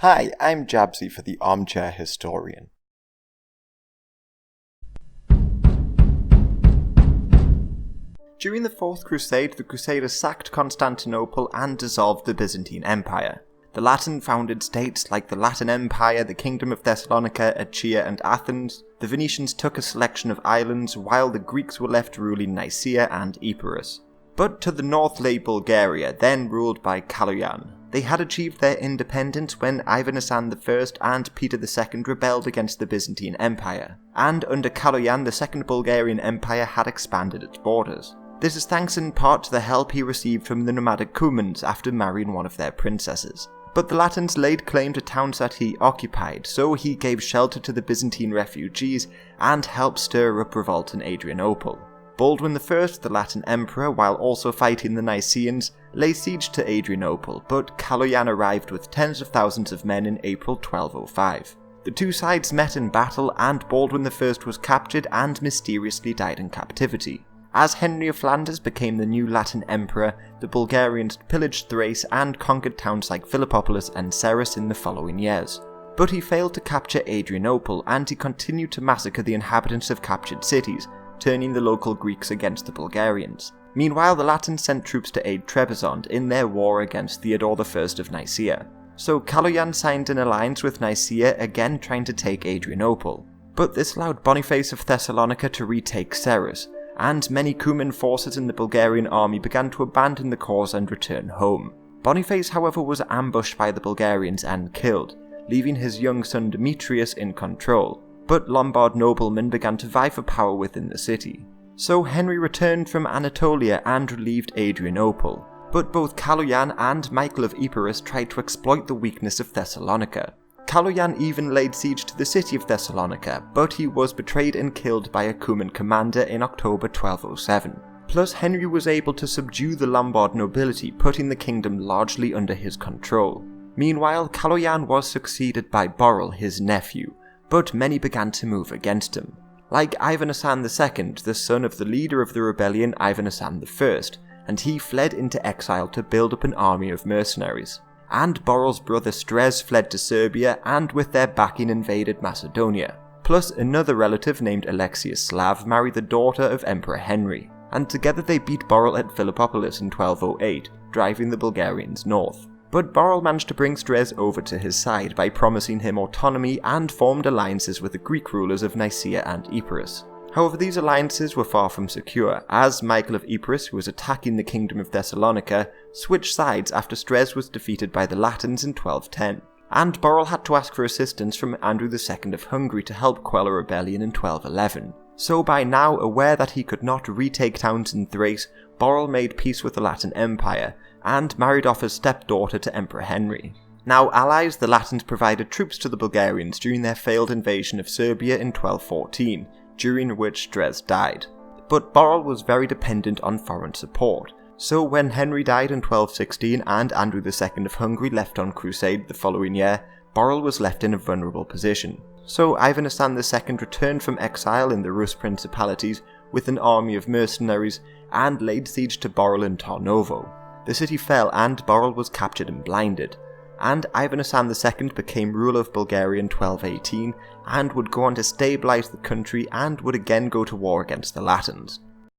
Hi, I'm Jabsy for the Armchair Historian. During the Fourth Crusade, the Crusaders sacked Constantinople and dissolved the Byzantine Empire. The Latin-founded states like the Latin Empire, the Kingdom of Thessalonica, Achaea and Athens, the Venetians took a selection of islands, while the Greeks were left ruling Nicaea and Epirus. But to the north lay Bulgaria, then ruled by Kaloyan. They had achieved their independence when Ivan Hasan I and Peter II rebelled against the Byzantine Empire, and under Kaloyan the Second Bulgarian Empire had expanded its borders. This is thanks in part to the help he received from the nomadic Cumans after marrying one of their princesses. But the Latins laid claim to towns that he occupied, so he gave shelter to the Byzantine refugees and helped stir up revolt in Adrianople. Baldwin I, the Latin emperor, while also fighting the Nicaeans, laid siege to Adrianople, but Kaloyan arrived with tens of thousands of men in April 1205. The two sides met in battle, and Baldwin I was captured and mysteriously died in captivity. As Henry of Flanders became the new Latin emperor, the Bulgarians pillaged Thrace and conquered towns like Philippopolis and Serres in the following years. But he failed to capture Adrianople, and he continued to massacre the inhabitants of captured cities, turning the local Greeks against the Bulgarians. Meanwhile, the Latins sent troops to aid Trebizond in their war against Theodore I of Nicaea. So Kaloyan signed an alliance with Nicaea, again trying to take Adrianople. But this allowed Boniface of Thessalonica to retake Serres, and many Cuman forces in the Bulgarian army began to abandon the cause and return home. Boniface, however, was ambushed by the Bulgarians and killed, leaving his young son Demetrius in control. But Lombard noblemen began to vie for power within the city. So Henry returned from Anatolia and relieved Adrianople. But both Kaloyan and Michael of Epirus tried to exploit the weakness of Thessalonica. Kaloyan even laid siege to the city of Thessalonica, but he was betrayed and killed by a Cuman commander in October 1207. Plus, Henry was able to subdue the Lombard nobility, putting the kingdom largely under his control. Meanwhile, Kaloyan was succeeded by Boril, his nephew, but many began to move against him. Like Ivan Hasan II, the son of the leader of the rebellion, Ivan Hasan I, and he fled into exile to build up an army of mercenaries. And Boril's brother Strez fled to Serbia and with their backing invaded Macedonia. Plus another relative named Alexius Slav married the daughter of Emperor Henry, and together they beat Boril at Philippopolis in 1208, driving the Bulgarians north. But Boril managed to bring Strez over to his side by promising him autonomy and formed alliances with the Greek rulers of Nicaea and Epirus. However, these alliances were far from secure, as Michael of Epirus, who was attacking the Kingdom of Thessalonica, switched sides after Strez was defeated by the Latins in 1210, and Boril had to ask for assistance from Andrew II of Hungary to help quell a rebellion in 1211. So by now, aware that he could not retake towns in Thrace, Boril made peace with the Latin Empire, and married off his stepdaughter to Emperor Henry. Now allies, the Latins provided troops to the Bulgarians during their failed invasion of Serbia in 1214, during which Strez died. But Boril was very dependent on foreign support, so when Henry died in 1216 and Andrew II of Hungary left on crusade the following year, Boril was left in a vulnerable position. So Ivan Hasan II returned from exile in the Rus principalities with an army of mercenaries and laid siege to Boril in Tarnovo. The city fell and Boril was captured and blinded, and Ivan Hasan II became ruler of Bulgaria in 1218 and would go on to stabilise the country and would again go to war against the Latins.